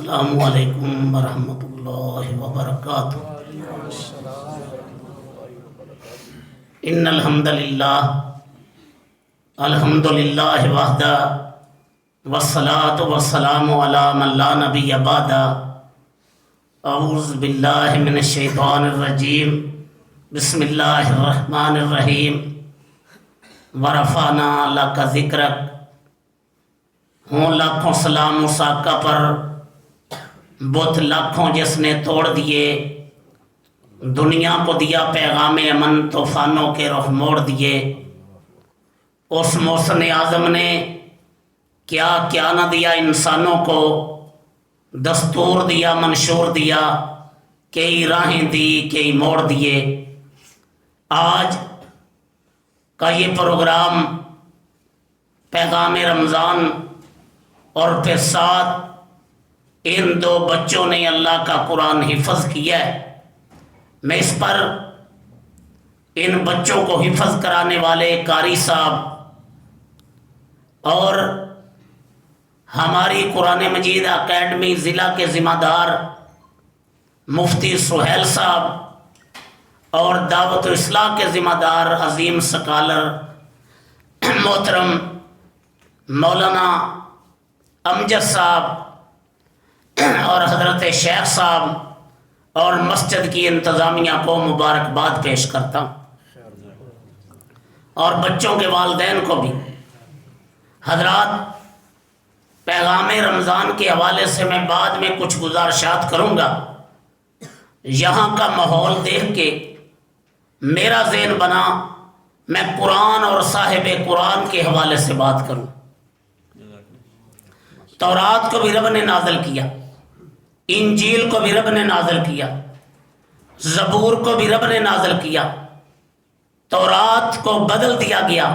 السلام علیکم ورحمۃ اللہ وبرکاتہ۔ ان الحمد للہ وحدہ والصلاة والسلام علی من لا نبی بعدہ۔ اعوذ باللہ من الشیطان الرجیم، بسم اللہ الرحمن الرحیم۔ ورفعنا لک ذکرک، ہوں لاکھوں سلام اس آقا پر بت لاکھوں جس نے توڑ دیے، دنیا کو دیا پیغام امن، طوفانوں کے رخ موڑ دیے۔ اس محسن اعظم نے کیا کیا نہ دیا انسانوں کو، دستور دیا منشور دیا، کئی راہیں دی کئی موڑ دیے۔ آج کا یہ پروگرام پیغام رمضان اور پھر ساتھ ان دو بچوں نے اللہ کا قرآن حفظ کیا ہے، میں اس پر ان بچوں کو حفظ کرانے والے قاری صاحب اور ہماری قرآن مجید اکیڈمی ضلع کے ذمہ دار مفتی سہیل صاحب اور دعوت اصلاح کے ذمہ دار عظیم سکالر محترم مولانا امجد صاحب اور حضرت شیخ صاحب اور مسجد کی انتظامیہ کو مبارکباد پیش کرتا ہوں، اور بچوں کے والدین کو بھی۔ حضرات، پیغام رمضان کے حوالے سے میں بعد میں کچھ گزارشات کروں گا۔ یہاں کا ماحول دیکھ کے میرا ذہن بنا میں قرآن اور صاحب قرآن کے حوالے سے بات کروں۔ تورات کو بھی رب نے نازل کیا، انجیل کو بھی رب نے نازل کیا، زبور کو بھی رب نے نازل کیا۔ تورات کو بدل دیا گیا،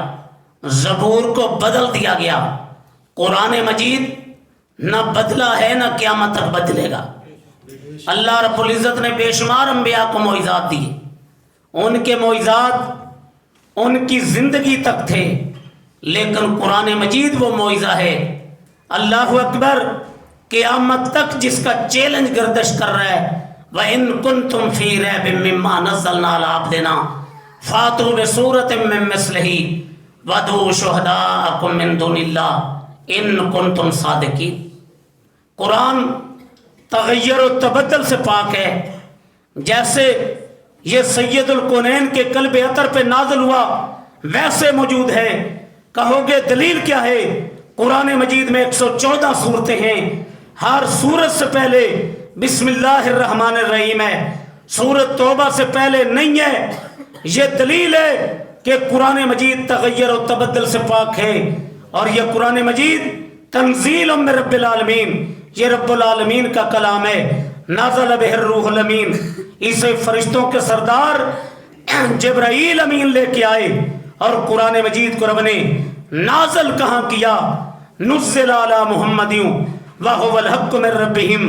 زبور کو بدل دیا گیا۔ قرآن مجید نہ بدلا ہے نہ قیامت تک بدلے گا۔ اللہ رب العزت نے بے شمار انبیاء کو معجزات دیے، ان کے معجزات ان کی زندگی تک تھے، لیکن قرآن مجید وہ معجزہ ہے، اللہ اکبر، قیامت تک جس کا چیلنج گردش کر رہا ہے۔ وَإِن كُنتُمْ فِي رَيْبٍ مِّمَّا نَزَّلْنَا عَلَىٰ عَبْدِنَا فَأْتُوا بِسُورَةٍ مِّن مِّثْلِهِ وَادْعُوا شُهَدَاءَكُم مِّن دُونِ اللَّهِ إِن كُنتُمْ صَادِقِينَ۔ قرآن تغیر و تبدل سے پاک ہے۔ جیسے یہ سید الکونین کے قلب اطہر پہ نازل ہوا ویسے موجود ہے۔ کہو گے دلیل کیا ہے؟ قرآن مجید میں 114 صورتیں ہیں، ہر صورت سے پہلے بسم اللہ الرحمن الرحیم ہے، سورت توبہ سے پہلے نہیں ہے۔ یہ دلیل ہے کہ قرآن مجید تغیر و تبدل سے پاک ہے، اور یہ قرآن مجید تنزیل من رب العالمین، یہ رب العالمین کا کلام ہے۔ نازل بہ الروح الامین، اسے فرشتوں کے سردار جبرائیل امین لے کے آئے، اور قرآن مجید کو رب نے نازل کہاں کیا؟ نزل علی محمد وہو الحق من ربہم۔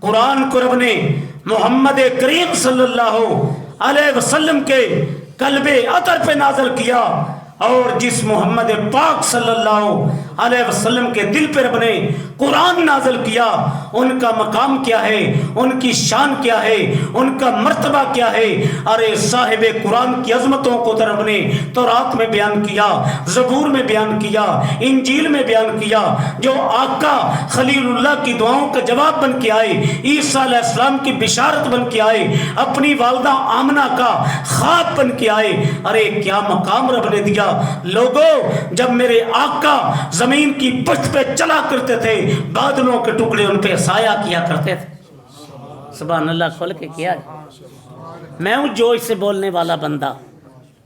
قرآن کو رب نے محمد کریم صلی اللہ علیہ وسلم کے قلب اطہر پہ نازل کیا، اور جس محمد پاک صلی اللہ علیہ وسلم کے دل پہ رب نے قرآن نازل کیا، ان کا مقام کیا ہے، ان کی شان کیا ہے، ان کا مرتبہ کیا ہے۔ ارے صاحب قرآن کی عظمتوں کو رب نے تورات میں بیان کیا، زبور میں بیان کیا، انجیل میں بیان کیا۔ جو آقا خلیل اللہ کی دعاؤں کا جواب بن کے آئے، عیسیٰ علیہ السلام کی بشارت بن کے آئے، اپنی والدہ آمنہ کا خواب بن کے آئے۔ ارے کیا مقام رب نے دیا۔ لوگوں، جب میرے آقا زمین کی پشت پہ چلا کرتے تھے، بادلوں کے ٹکڑے ان پہ سایہ کیا کرتے تھے۔ سبحان اللہ، کھول کے کیا ہے۔ میں ہوں جوش سے بولنے والا بندہ،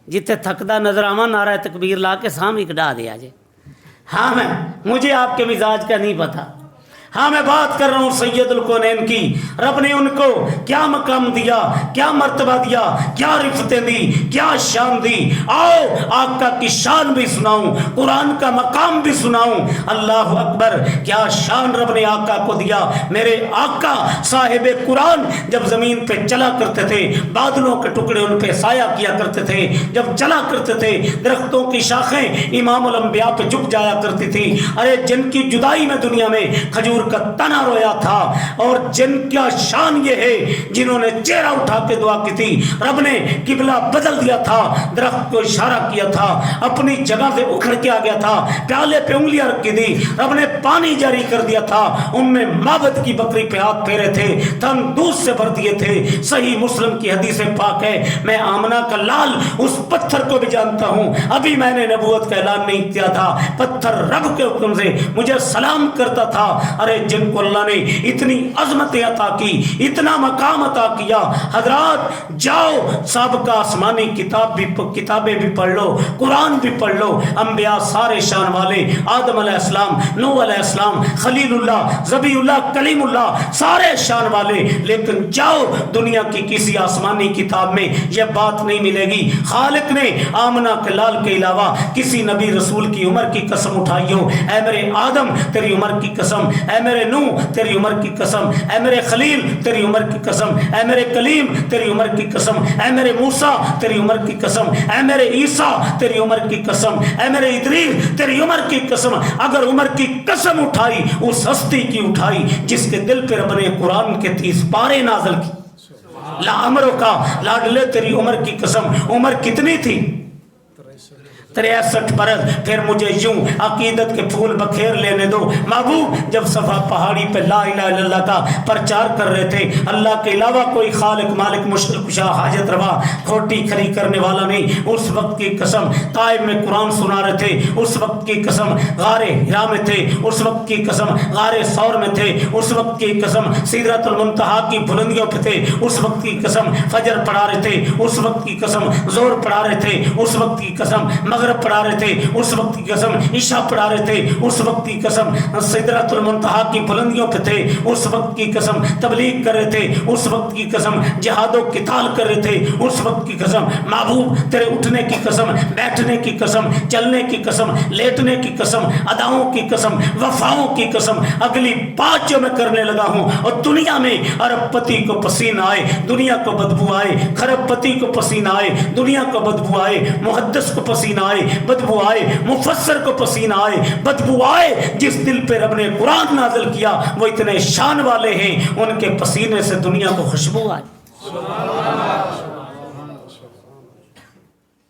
جتے تھکدا نظر آواں نعرہ تکبیر لا کے سامنے کھڑا دیا جے۔ ہاں، مجھے آپ کے مزاج کا نہیں پتا۔ ہاں، میں بات کر رہا ہوں سید الکونین کی۔ رب نے ان کو کیا مقام دیا، کیا مرتبہ دیا، کیا رفتیں دی، کیا شان دی۔ آؤ آقا کی شان بھی سناؤں، قرآن کا مقام بھی سناؤں۔ اللہ اکبر، کیا شان رب نے آقا کو دیا۔ میرے آقا صاحب قرآن جب زمین پہ چلا کرتے تھے، بادلوں کے ٹکڑے ان پہ سایہ کیا کرتے تھے۔ جب چلا کرتے تھے، درختوں کی شاخیں امام الانبیاء پہ جھک جایا کرتی تھی۔ ارے جن کی جدائی میں دنیا میں کھجور کھجور کا تنا رویا تھا، اور جن کا شان یہ ہے جنہوں نے چہرہ اٹھا کے دعا کی تھی، رب نے قبلہ بدل دیا تھا، درخت کو اشارہ کیا تھا، اپنی جگہ سے اکھڑ کے آ گیا تھا، پیالے پہ انگلیاں رکھ دی، رب نے پانی جاری کر دیا تھا، معبد کی بکری پہ ہاتھ پھیرے تھے، تن دودھ سے بھر دیے تھے۔ صحیح مسلم کی حدیث پاک ہے، میں آمنہ کا لال اس پتھر کو بھی جانتا ہوں، ابھی میں نے نبوت کا اعلان نہیں کیا تھا، پتھر رب کے حکم سے مجھے سلام کرتا تھا۔ ارے جن کو اللہ نے اتنی عظمتیں عطا کی، اتنا مقام عطا کیا، حضرات جاؤ سابقہ آسمانی کتابیں بھی پڑھ لو، قرآن بھی پڑھ لو، انبیاء سارے شان والے، آدم علیہ السلام، نوح علیہ السلام، خلیل اللہ، ذبی اللہ، کلیم اللہ، سارے شان والے، لیکن جاؤ دنیا کی کسی آسمانی کتاب میں یہ بات نہیں ملے گی خالق نے آمنہ کے لال کے علاوہ کسی نبی رسول کی عمر کی قسم اٹھائی ہو، اے میرے آدم تیری عمر کی قسم، اے میرے نوح تیری عمر کی قسم، اے میرے خلیل تیری عمر کی قسم، اے میرے کلیم تیری عمر کی قسم، اے میرے موسیٰ تیری عمر کی قسم، اے میرے عیسیٰ تیری عمر کی قسم، اے میرے ادریس تیری عمر کی قسم۔ اگر عمر کی قسم اٹھائی اس ہستی کی اٹھائی جس کے دل پہ رب نے قرآن کے 30 پارے نازل کی، لا عمرو کا لاڈلے تیری عمر کی قسم، عمر کتنی تھی؟ 63 برس۔ پھر مجھے یوں عقیدت کے پھول بکھیر لینے دو محبوب، جب صفا پہاڑی پہ لا الہ الا اللہ کا پرچار کر رہے تھے، اللہ کے علاوہ کوئی خالق مالک مشکل کشا حاجت روا کھوٹی کھری کرنے والا نہیں، اس وقت کی قسم طائف میں قرآن سنا رہے تھے، اس وقت کی قسم غار ہرا میں تھے، اس وقت کی قسم غار ثور میں تھے، اس وقت کی قسم سدرۃ المنتہا کی بلندیوں پہ تھے، اس وقت کی قسم فجر پڑھا رہے تھے، اس وقت کی قسم زور پڑھا رہے تھے، اس وقت کی قسم مغرب پڑھا رہے تھے، اس وقت کی قسم عشاء پڑھا رہے تھے، اس وقت کی قسم سدرۃ المنتہا کی بلندیوں پہ تھے، اس وقت کی قسم تبلیغ کر رہے تھے، اس وقت کی قسم جہاد و قتال کر رہے تھے، اس وقت کی قسم محبوب تیرے اٹھنے کی قسم، بیٹھنے کی قسم، چلنے کی قسم، لیٹنے کی قسم، اداؤں کی قسم، وفاؤں کی قسم، اگلی بات جو میں کرنے لگا ہوں، اور دنیا میں ارب پتی کو پسینہ آئے، دنیا کو بدبو آئے، خرب پتی کو پسینہ آئے، دنیا کو بدبو آئے، محدث کو پسینہ آئے، بدبو آئے، مفسر کو پسینہ آئے، بدبو آئے، جس دل پہ رب نے قرآن نازل کیا وہ اتنے شان والے ہیں، ان کے پسینے سے دنیا کو خوشبو آئے۔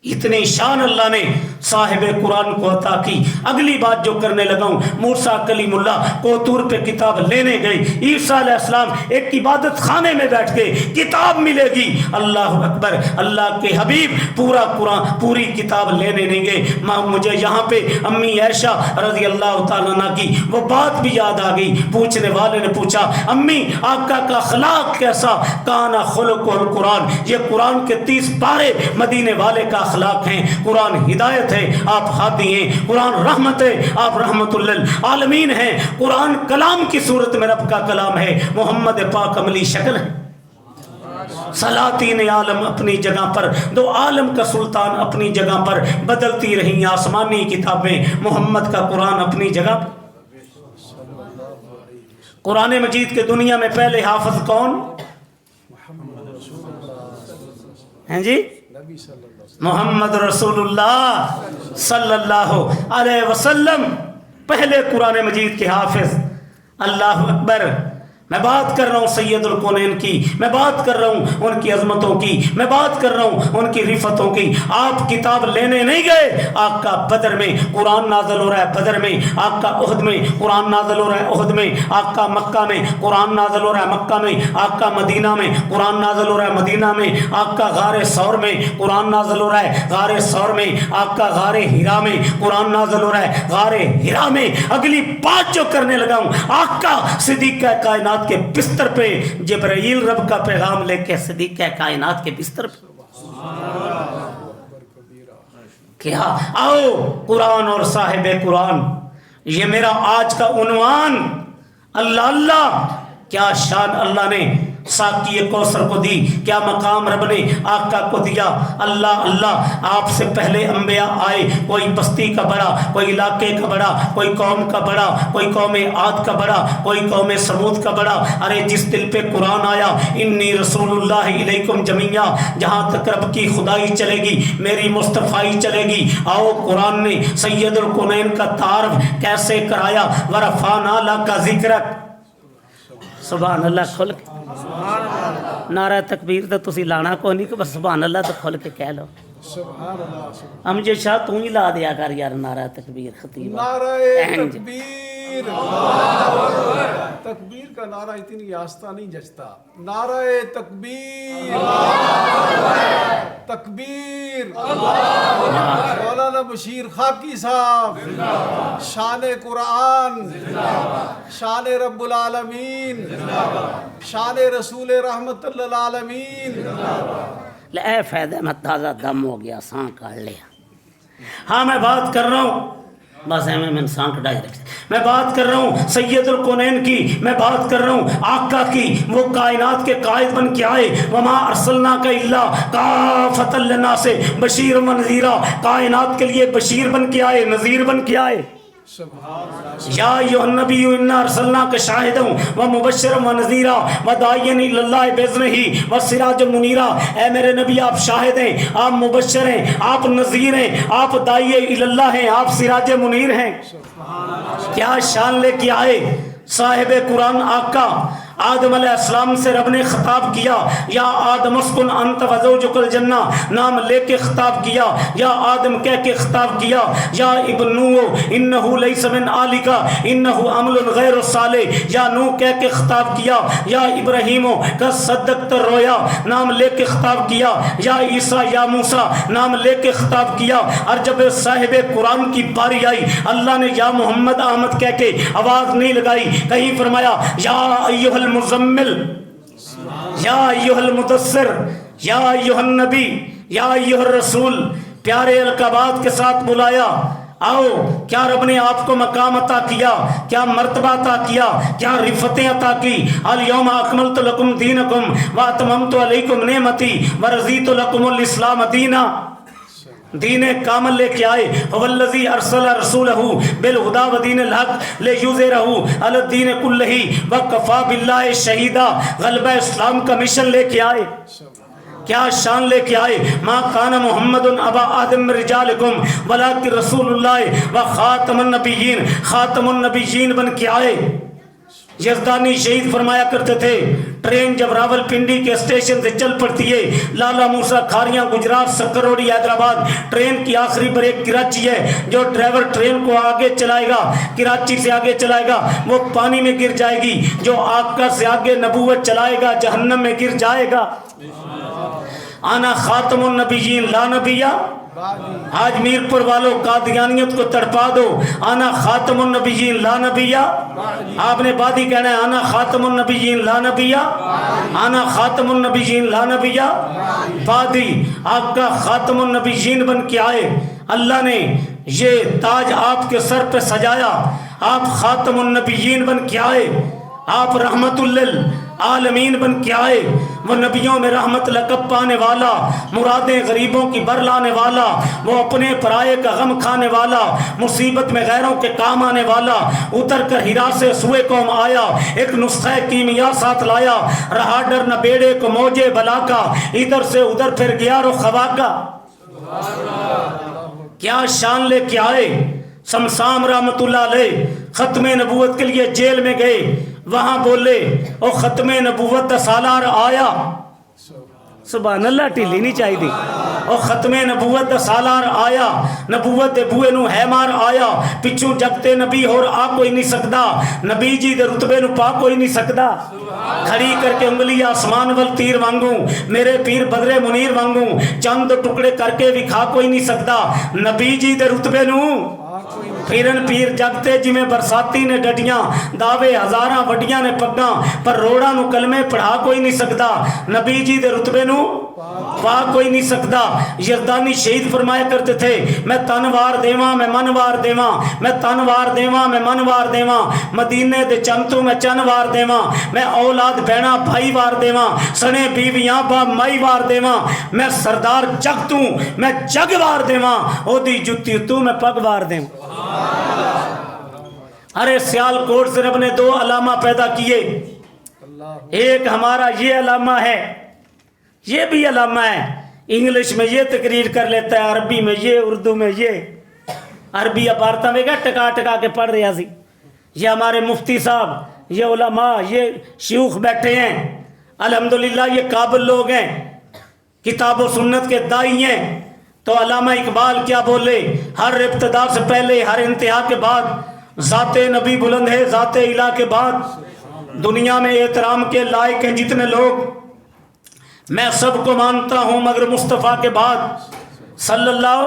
اتنی شان اللہ نے صاحب قرآن کو عطا کی۔ اگلی بات جو کرنے لگا ہوں، موسیٰ کلیم اللہ کو طور پہ کتاب لینے گئی، عیسیٰ علیہ السلام ایک عبادت خانے میں بیٹھ کے کتاب ملے گی، اللہ اکبر، اللہ کے حبیب پورا قرآن پوری کتاب لینے نہیں گئے۔ مجھے یہاں پہ امی عائشہ رضی اللہ تعالیٰ عنہ کی وہ بات بھی یاد آ گئی، پوچھنے والے نے پوچھا امی آقا کا اخلاق کیسا؟ کانا خلق القرآن، یہ قرآن کے 30 پارے مدینے والے کا اخلاق ہیں، قرآن ہدایت ہے آپ ہادی ہیں، قرآن رحمت ہے آپ رحمت للعالمین ہیں، قرآن کلام کی صورت میں رب کا کلام ہے، محمد پاک عملی شکل ہے، سلاطین عالم اپنی جگہ پر، دو عالم کا سلطان اپنی جگہ پر، بدلتی رہی آسمانی کتابیں، محمد کا قرآن اپنی جگہ پر۔ قرآن مجید کے دنیا میں پہلے حافظ کون ہیں جی؟ محمد رسول اللہ صلی اللہ علیہ وسلم پہلے قرآن مجید کے حافظ۔ اللہ اکبر، میں بات کر رہا ہوں سید الکونین کی، میں بات کر رہا ہوں ان کی عظمتوں کی، میں بات کر رہا ہوں ان کی رفتوں کی۔ آپ کتاب لینے نہیں گئے، آقا بدر میں قرآن نازل ہو رہا ہے، بدر میں آقا احد میں قرآن نازل ہو رہا ہے، احد میں آقا مکہ میں قرآن نازل ہو رہا ہے، مکہ میں آقا مدینہ میں قرآن نازل ہو رہا ہے، مدینہ میں آقا غار ثور میں قرآن نازل ہو رہا ہے، غار ثور میں آقا غار ہرا میں قرآن نازل ہو رہا ہے، غار ہرا میں۔ اگلی بات جو کرنے لگا ہوں، آقا صدیق کائنات کے بستر پہ جبرائیل رب کا پیغام لے کے صدیق کائنات کے بستر پہ کیا آؤ قرآن اور صاحب قرآن، یہ میرا آج کا عنوان۔ اللہ اللہ کیا شان اللہ نے ساقی کوثر کو دی، کیا مقام رب نے آقا کو دیا۔ اللہ اللہ، آپ سے پہلے انبیاء آئے، کوئی بستی کا بڑا، کوئی علاقے کا بڑا، کوئی قوم کا بڑا، کوئی قوم عاد کا بڑا، کوئی قوم سمود کا بڑا۔ ارے جس دل پہ قرآن آیا انی رسول اللہ الیکم جمیعا، جہاں تک رب کی خدائی چلے گی میری مصطفائی چلے گی۔ آؤ قرآن نے سید القونین کا تعارف کیسے کرایا، ورفعنا لک ذکرک۔ سبحان اللہ کھل کے نعرہ تکبیر تو تسی لانا کو نہیں کہ بس سبحان اللہ تو کھل کے کہہ لو۔ سبحان اللہ، ہم یہ شاہ تو ہی لا دیا کر یار نعرہ تکبیر خطیب نعرہ تکبیر، تکبیر کا نعرہ اتنی آستہ نہیں جچتا۔ نعرہ تکبیر، تکبیر، مولانا بشیر خاکی صاحب، شان قرآن، شان رب العالمین، شان رسول رحمت للعالمین۔ اے فائدہ میں تازہ دم ہو گیا، سانک کاٹ لیا۔ ہاں میں بات کر رہا ہوں، بس میں انسان کا ڈائریکٹ میں بات کر رہا ہوں سید القونین کی، میں بات کر رہا ہوں آقا کی۔ وہ کائنات کے قائد بن کے آئے، وما ارسلناک الا کافۃ للناس بشیر و نذیرا، کائنات کے لیے بشیر بن کے آئے، نذیر بن کے آئے۔ یا ایھا النبی انا ارسلناک شاہدا ومبشرا ونذیرا وداعیا الی اللہ باذنہ وسراجا منیرا۔ اے میرے نبی آپ شاہد ہیں، آپ مبشر ہیں، آپ نذیر ہیں، آپ داعی الی اللہ ہیں، آپ سراج منیر ہیں۔ کیا شان لے کے آئے صاحب قرآن آقا۔ آدم علیہ السلام سے رب نے خطاب کیا، یا آدم اسکن انت وزوجک الجنہ، نام لے کے خطاب کیا، یا آدم کہہ کے خطاب کیا، یا ابن نوح انہ لیس من آلک انہ عمل غیر صالح، یا نوح کہہ کے خطاب کیا، یا ابراہیم کا صدقت الرؤیا، نام لے کے خطاب کیا، یا عیسیٰ یا موسیٰ نام لے کے خطاب کیا۔ اور جب صاحب قرآن کی باری آئی، اللہ نے یا محمد احمد کہہ کے آواز نہیں لگائی، کہیں فرمایا یا ایھا المزمل، یا ایھا المدثر، یا ایھا النبی، یا ایھا الرسول، پیارے القابات کے ساتھ بلایا۔ آؤ، کیا رب نے آپ کو مقام عطا کیا، کیا مرتبہ عطا کیا، کیا رفتیں عطا کی۔ الیوم اکملت لکم دینکم واتممت علیکم نعمتی ورضیت لکم الاسلام دینا۔ دین کامل لے کے آئے، والذی ارسل رسولہ بالہدی ودین الحق لیظہرہ علی الدین کلہ وکفی باللہ شہیدا۔ غلبہ اسلام کا مشن لے کے آئے، کیا شان لے کے آئے۔ ما کان محمد ابا آدم من رجالکم ولکن رسول اللہ و خاتم النبیین، خاتم النبیین بن کے آئے۔ یزدانی شہید فرمایا کرتے تھے، ٹرین جب راول پنڈی کے اسٹیشن سے چل پڑتی ہے، لالا موسیٰ کھاریاں گجرات سکروڑی حیدرآباد، ٹرین کی آخری بریک کراچی ہے، جو ڈرائیور ٹرین کو آگے چلائے گا، کراچی سے آگے چلائے گا، وہ پانی میں گر جائے گی، جو آقا سے آگے نبوت چلائے گا جہنم میں گر جائے گا۔ آنا خاتم النبیین لا نبیہ، آج میرپور والوں قادیانیت کو تڑپا دو، آنا خاتم النبیین لا نبیہ۔ آپ نے بعد ہی کہنا ہے آنا خاتم النبیین لا نبیہ، آنا خاتم النبیین لا نبیہ۔ بعد ہی آپ کا خاتم النبیین بن کے آئے، اللہ نے یہ تاج آپ کے سر پہ سجایا، آپ خاتم النبیین بن کے آئے، آپ رحمت للعالمین بن کے آئے۔ وہ نبیوں میں رحمت لقب پانے والا، مرادیں غریبوں کی بر لانے والا، وہ اپنے پرائے کا غم کھانے والا، مصیبت میں غیروں کے کام آنے والا، اتر کر ہرا سے سوئے قوم آیا، ایک نسخہ کیمیا ساتھ لایا، رہا ڈر نہ بیڑے کو موجے بلا کا، ادھر سے ادھر پھر گیا رو خوا کا۔ کیا شان لے کے آئے۔ سمسام رحمت اللہ علیہ ختم نبوت کے لیے جیل میں گئے، وہاں بولے او ختم نبوت دا سالار آیا۔ سبحان اللہ، ٹھیلی نہیں چاہی دی۔ او ختم نبوت دا سالار آیا، نبوت دے بوئے نو ہے مار آیا، پچھوں جگتے نبی اور آ کوئی نہیں سکدا، نبی جی دے رتبے نو پا کوئی نہیں سکدا۔ کھڑی کر کے انگلی آسمان ول تیر وانگوں، میرے پیر بدر منیر وانگوں، چند ٹکڑے کر کے بھی کھا کوئی نہیں سکدا، نبی جی دے رتبے نو پھرن پیر جگتے جی میں برساتی نے ڈڈیاں، دعوے ہزاراں وڈیاں نے پگاں، پر روڑا نو کلمے پڑھا کوئی نہیں سکدا، نبی جی دے رتبے نو پا کوئی نہیں سکتا. یزدانی شہید فرمایا کرتے تھے میں تنوار دیواں میں منوار دیواں, میں تنوار دیواں میں منوار دیواں, مدینے دے چنتو میں چنوار دیواں, میں اولاد بہنا بھائی وار دیواں, سنے بیویاں با مائی وار دیواں, میں سردار جگ تو میں جگ وار دیواں, او دی جتی تو میں پگ وار دیواں. ارے سیال کوٹ سے رب نے دو علامہ پیدا کیے, ایک ہمارا یہ علامہ ہے, یہ بھی علامہ ہے, انگلش میں یہ تقریر کر لیتا ہے, عربی میں یہ, اردو میں یہ. عربی عبارتیں میں ٹکا ٹکا کے پڑھ رہا سی. یہ ہمارے مفتی صاحب, یہ علماء, یہ شیوخ بیٹھے ہیں الحمدللہ, یہ قابل لوگ ہیں, کتاب و سنت کے دائی ہیں. تو علامہ اقبال کیا بولے, ہر ابتدا سے پہلے ہر انتہا کے بعد ذات نبی بلند ہے, ذات الہ کے بعد دنیا میں احترام کے لائق ہیں جتنے لوگ, میں سب کو مانتا ہوں مگر مصطفیٰ کے بعد صلی اللہ.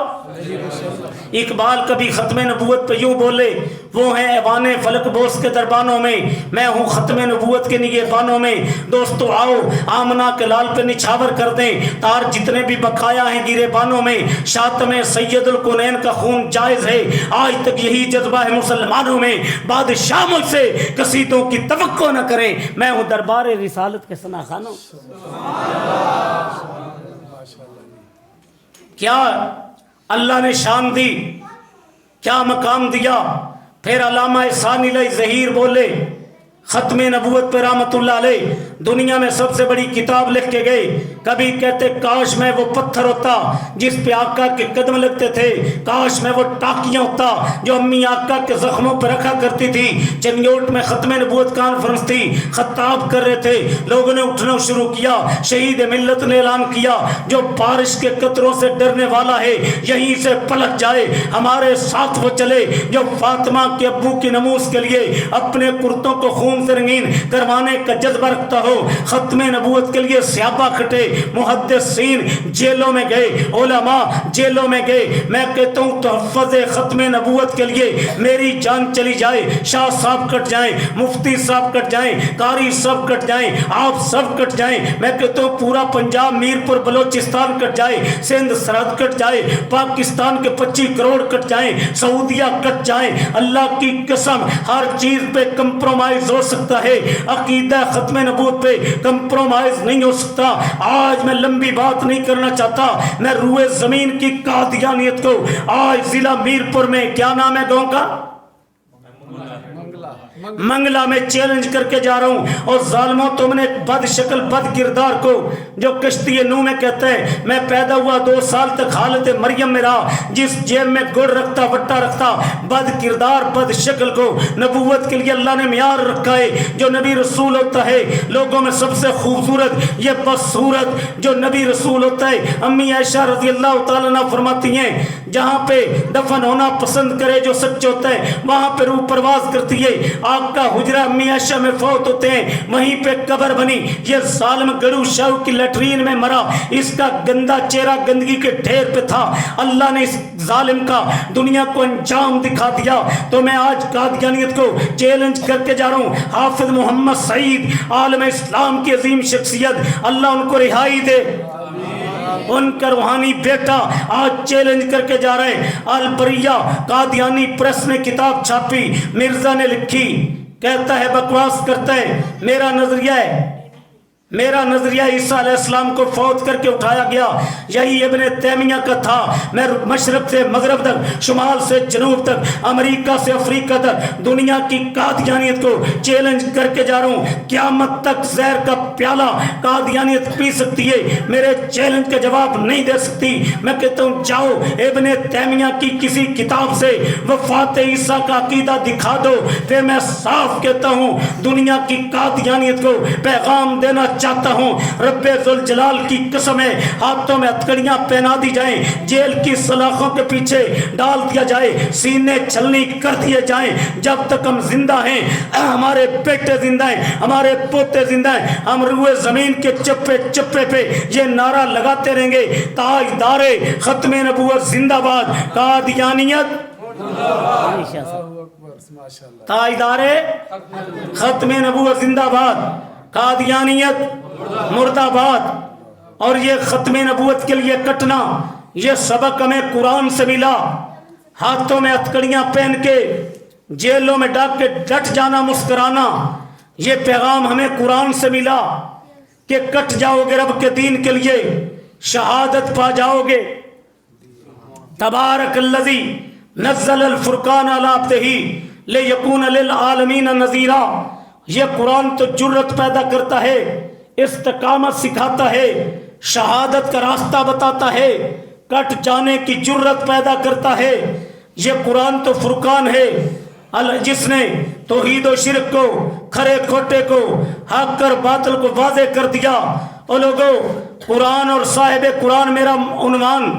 اقبال کبھی ختم نبوت پہ یوں بولے, وہ ہیں ایوان فلک بوس کے دربانوں میں, میں ہوں ختم نبوت کے نگہبانوں میں. دوستو آؤ آمنہ کے لال پہ نچھاور کر دیں تار جتنے بھی بقایا ہیں گرے بانوں میں. شاتم سید الکونین کا خون جائز ہے, آج تک یہی جذبہ ہے مسلمانوں میں. بادشاہ مجھ سے قصیدوں کی توقع نہ کریں, میں ہوں دربار رسالت کے ثنا خانوں. کیا اللہ نے شان دی, کیا مقام دیا. پھر علامہ ثانی ظہیر بولے ختم نبوت پہ رحمت اللہ علیہ, دنیا میں سب سے بڑی کتاب لکھ کے گئے. کبھی کہتے کاش میں وہ پتھر ہوتا جس پہ آقا کے قدم لگتے تھے, کاش میں وہ ٹاکیاں ہوتا جو امی آقا کے زخموں پہ رکھا کرتی تھی. چنیوٹ میں ختم نبوت کانفرنس تھی, خطاب کر رہے تھے, لوگوں نے اٹھنا شروع کیا. شہید ملت نے اعلان کیا جو بارش کے قطروں سے ڈرنے والا ہے یہیں سے پلٹ جائے, ہمارے ساتھ وہ چلے جو فاطمہ کے ابو کی نموز کے لیے اپنے کرتوں کو خون سے رنگین کروانے کا جذبہ رکھتا ہو. ختم نبوت کے لیے سیابہ کھٹے, محدثین جیلوں میں گئے, علماء جیلوں میں گئے. میں کہتا ہوں تحفظ ختم نبوت کے لیے میری جان چلی جائے, شاہ صاحب کٹ جائیں, مفتی صاحب کٹ جائیں, قاری صاحب کٹ جائیں, آپ سب کٹ جائیں. میں کہتا ہوں پورا پنجاب میرپور بلوچستان کٹ جائے, سندھ سرحد کٹ جائے, پاکستان کے 25 کروڑ کٹ جائیں, سعودیہ کٹ جائیں, اللہ کی قسم ہر چیز پہ کمپرومائز ہو سکتا ہے, عقیدہ ختم نبوت پہ کمپرومائز نہیں ہو سکتا. آج میں لمبی بات نہیں کرنا چاہتا, میں روئے زمین کی قادیانیت کو آج ضلع میرپور میں, کیا نام ہے گاؤں کا, منگلا میں چیلنج کر کے جا رہا ہوں. اور ظالموں تم نے بد شکل بد کردار کو جو کشتی نوح میں کہتا ہے, میں پیدا ہوا 2 سال تک حالت مریم میں رہا, جس جیب میں گڑ رکھتا وٹا رکھتا. بد کردار بد شکل کو نبوت کے لیے اللہ نے معیار رکھا ہے. جو نبی رسول ہوتا ہے لوگوں میں سب سے خوبصورت یہ بدصورت جو نبی رسول ہوتا ہے. امی عائشہ رضی اللہ تعالیٰ عنہ فرماتی ہیں جہاں پہ دفن ہونا پسند کرے جو سچ ہوتا ہے وہاں پہ روح پرواز کرتی ہے. آپ کا حجرہ امی عائشہ میں فوت ہوتے ہیں, وہیں پہ قبر بنی. یہ ظالم گڑو شاہ کی لیٹرین میں مرا, اس کا گندا چہرہ گندگی کے ڈھیر پہ تھا. اللہ نے اس ظالم کا دنیا کو انجام دکھا دیا. تو میں آج قادیانیت کو چیلنج کر کے جا رہا ہوں. حافظ محمد سعید عالم اسلام کی عظیم شخصیت, اللہ ان کو رہائی دے. ان کا روحانی بیٹا آج چیلنج کر کے جا رہے ہیں. البریہ قادیانی پریس نے کتاب چھاپی, مرزا نے لکھی, کہتا ہے بکواس کرتا ہے, میرا نظریہ عیسیٰ علیہ السلام کو فوت کر کے اٹھایا گیا یہی ابن تیمیہ کا تھا. میں مشرق سے مغرب تک, شمال سے جنوب تک, امریکہ سے افریقہ تک دنیا کی قادیانیت کو چیلنج کر کے جا رہا ہوں. قیامت تک زہر کا پیالہ قادیانیت پی سکتی ہے, میرے چیلنج کا جواب نہیں دے سکتی. میں کہتا ہوں جاؤ ابن تیمیہ کی کسی کتاب سے وفات عیسیٰ کا عقیدہ دکھا دو. پھر میں صاف کہتا ہوں دنیا کی قادیانیت کو پیغام دینا چاہتا ہوں. رب ذوالجلال کی قسم ہے, ہاتھوں میں ہتھکڑیاں پہنا دی جائیں, جیل کی سلاخوں کے پیچھے ڈال دیا جائے, سینے چھلنی کر دیے جائیں. جب تک ہم زندہ ہیں ہمارے بیٹے زندہ ہیں, ہمارے پوتے زندہ ہیں, ہم روئے زمین کے چپے چپے پہ یہ نعرہ لگاتے رہیں گے تاجدار ختم نبوت زندہ باد, قادیانیت تاجدار ختم نبوت زندہ باد, قادیانیت مرد آباد. اور یہ ختم نبوت کے لیے کٹنا، یہ سبق ہمیں قرآن سے ملا۔ ہاتھوں میں ہتھکڑیاں پہن کے جیلوں میں ڈاک کے ڈٹ جانا، مسکرانا، یہ پیغام ہمیں قرآن سے ملا کہ کٹ جاؤ گے رب کے دین کے لیے، شہادت پا جاؤ گے۔ تبارک الذی نزل الفرقان علی عبدہ لیکون للعالمین نذیرا۔ یہ قرآن تو جرت پیدا کرتا ہے، استقامت سکھاتا ہے، شہادت کا راستہ بتاتا ہے، کٹ جانے کی جرت پیدا کرتا ہے۔ یہ قرآن تو فرقان ہے، جس نے توحید و شرک کو، کھرے کھوٹے کو، حق اور باطل کو واضح کر دیا۔ او لوگو، قرآن اور صاحب قرآن میرا عنوان۔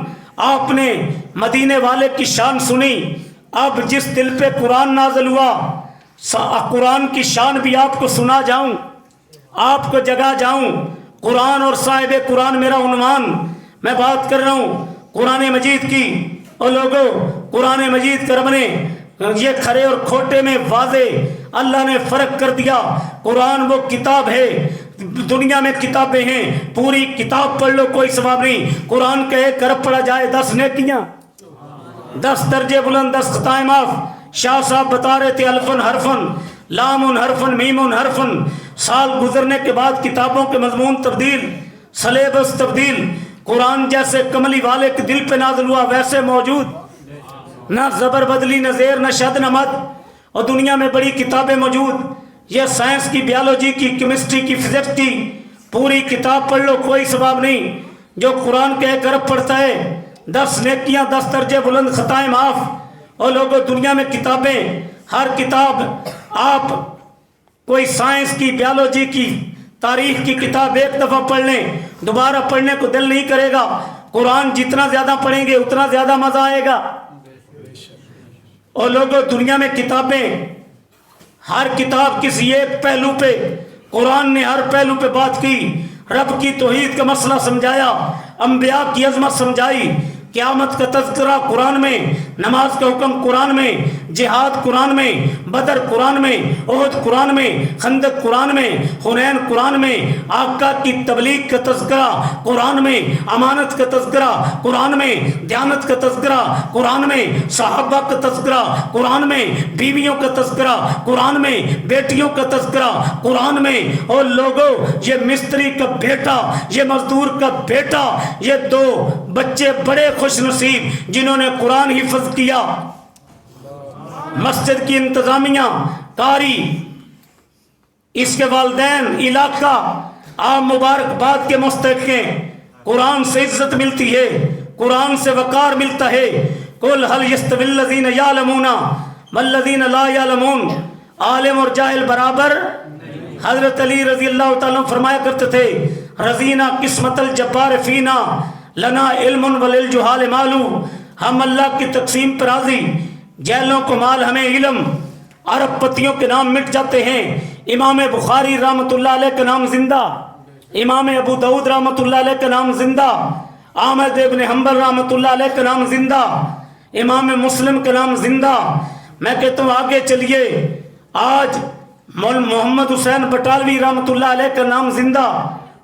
آپ نے مدینے والے کی شان سنی، اب جس دل پہ قرآن نازل ہوا، قرآن کی شان بھی آپ کو سنا جاؤں، آپ کو جگا جاؤں۔ قرآن اور صاحب قرآن میرا عنوان۔ میں بات کر رہا ہوں قرآن مجید کی۔ اور لوگوں، قرآن مجید کا رب نے یہ کھرے اور کھوٹے میں واضح اللہ نے فرق کر دیا۔ قرآن وہ کتاب ہے، دنیا میں کتابیں ہیں، پوری کتاب پڑھ لو کوئی ثواب نہیں۔ قرآن کا ایک حرف پڑھا جائے 10 نیکیاں، 10 درجے بلند، 10 خطائیں معاف۔ شاہ صاحب بتا رہے تھے الفن حرفن، لام حرفن، میم حرفن۔ سال گزرنے کے بعد کتابوں کے مضمون تبدیل، سلیبس تبدیل۔ قرآن جیسے کملی والے کے دل پہ نازل ہوا ویسے موجود، نہ زبر بدلی، نہ زیر، نہ شد، نہ مد۔ اور دنیا میں بڑی کتابیں موجود، یہ سائنس کی، بیالوجی کی، کیمسٹری کی، فزکس کی، پوری کتاب پڑھ لو کوئی ثواب نہیں۔ جو قرآن کے ایک حرف پڑھتا ہے 10 نیکیاں، 10 درجے بلند، خطائیں معاف۔ اور لوگوں، دنیا میں کتابیں، ہر کتاب، آپ کوئی سائنس کی، بیالوجی کی، تاریخ کی کتاب ایک دفعہ پڑھ لیں، دوبارہ پڑھنے کو دل نہیں کرے گا۔ قرآن جتنا زیادہ پڑھیں گے اتنا زیادہ مزہ آئے گا۔ اور لوگوں، دنیا میں کتابیں، ہر کتاب کسی ایک پہلو پہ، قرآن نے ہر پہلو پہ بات کی۔ رب کی توحید کا مسئلہ سمجھایا، انبیاء کی عظمت سمجھائی، قیامت کا تذکرہ قرآن میں، نماز کا حکم قرآن میں، جہاد قرآن میں، بدر قرآن میں، احد قرآن میں، خندق قرآن میں، حنین قرآن میں، آقا کی تبلیغ کا تذکرہ قرآن میں، امانت کا تذکرہ قرآن میں، دیانت کا تذکرہ قرآن میں، صحابہ کا تذکرہ قرآن میں، بیویوں کا تذکرہ قرآن میں، بیٹیوں کا تذکرہ قرآن میں۔ اور لوگوں، یہ مستری کا بیٹا، یہ مزدور کا بیٹا، یہ 2 بچے بڑے خوش نصیب جنہوں نے قرآن حفظ کیا۔ مسجد کی انتظامیہ، قاری، اس کے والدین، علاقہ، آپ مبارکباد کے مستحق ہیں۔ قرآن سے عزت ملتی ہے، قرآن سے وقار ملتا ہے۔ قل هل يستوي الذين يعلمون والذين لا يعلمون، عالم اور جاہل برابر؟ حضرت علی رضی اللہ تعالیٰ فرمایا کرتے تھے، رضینا قسمت الجبار فینا لنا علم وللجہال مالو۔ ہم اللہ کی تقسیم پر راضی، جہلوں کو مال، ہمیں علم۔ عرب پتیوں کے نام مٹ جاتے ہیں، امام بخاری رحمۃ اللہ علیہ کا نام زندہ، امام ابو داؤد رحمۃ اللہ علیہ کا نام زندہ، احمد ابن حنبل رحمۃ اللہ علیہ کا نام زندہ، امام مسلم کا نام زندہ۔ میں کہتا ہوں آگے چلیے، آج محمد حسین بٹالوی رحمۃ اللہ علیہ کا نام زندہ،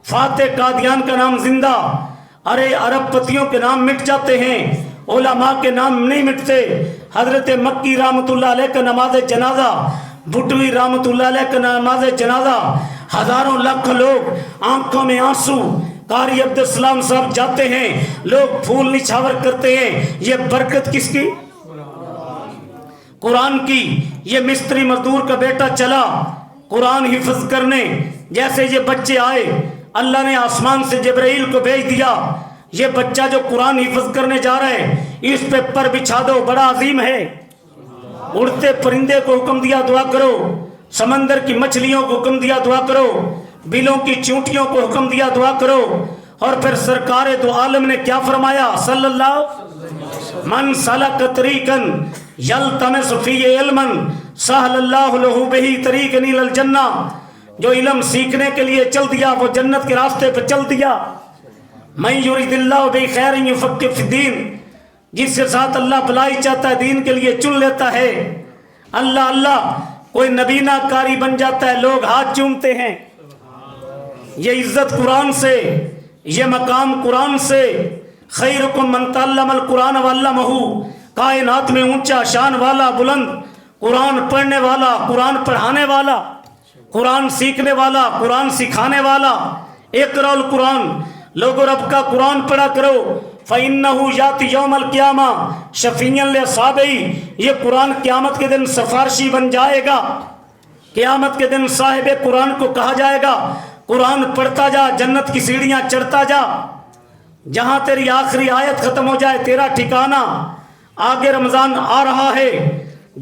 فاتح قادیان کا نام زندہ۔ ارے عرب پتیوں کے نام مٹ جاتے ہیں، علماء کے نام نہیں مٹتے۔ حضرت مکی رحمۃ اللہ علیہ کا نماز جنازہ، بھٹوی رحمۃ اللہ علیہ کا نماز جنازہ، ہزاروں لاکھ لوگ، آنکھوں میں آنسو، قاری عبدالسلام صاحب جاتے ہیں، لوگ پھول نچھاور کرتے ہیں۔ یہ برکت کس کی؟ قرآن کی۔ یہ مستری مزدور کا بیٹا چلا قرآن حفظ کرنے، جیسے یہ بچے آئے، اللہ نے آسمان سے جبرائیل کو بھیج دیا، یہ بچہ جو قرآن حفظ کرنے جا رہا ہے اس پہ پر بچھا دو، بڑا عظیم ہے۔ اڑتے پرندے کو حکم دیا دعا کرو، سمندر کی مچھلیوں کو حکم دیا دعا کرو، بلوں کی چونٹیوں کو حکم دیا دعا کرو۔ اور پھر سرکار دو عالم نے کیا فرمایا صلی اللہ، من سلک طریقا یلتمس فیہ علما سہل اللہ لہ بہ طریقا الی الجنہ، جو علم سیکھنے کے لیے چل دیا وہ جنت کے راستے پہ چل دیا۔ من یرید اللہ بہ خیر یفقہ فی الدین، جس کے ساتھ اللہ بھلائی چاہتا ہے دین کے لیے چن لیتا ہے۔ اللہ اللہ، کوئی نبینا کاری بن جاتا ہے، لوگ ہاتھ چومتے ہیں۔ یہ عزت قرآن سے، یہ مقام قرآن سے خیرکم من تعلم القرآن وعلمہ، کائنات میں اونچا شان والا بلند قرآن پڑھنے والا، قرآن پڑھانے والا، قرآن سیکھنے والا، قرآن سکھانے والا۔ اقرأ القرآن، لوگو رب کا قرآن پڑھا کرو۔ فَإِنَّهُ يَأْتِي يَوْمَ الْقِيَامَةِ شَفِيعًا لِأَصْحَابِهِ، یہ قرآن قیامت کے دن سفارشی بن جائے گا۔ قیامت کے دن صاحب قرآن کو کہا جائے گا قرآن پڑھتا جا، جنت کی سیڑھیاں چڑھتا جا، جہاں تیری آخری آیت ختم ہو جائے تیرا ٹھکانہ۔ آگے رمضان آ رہا ہے،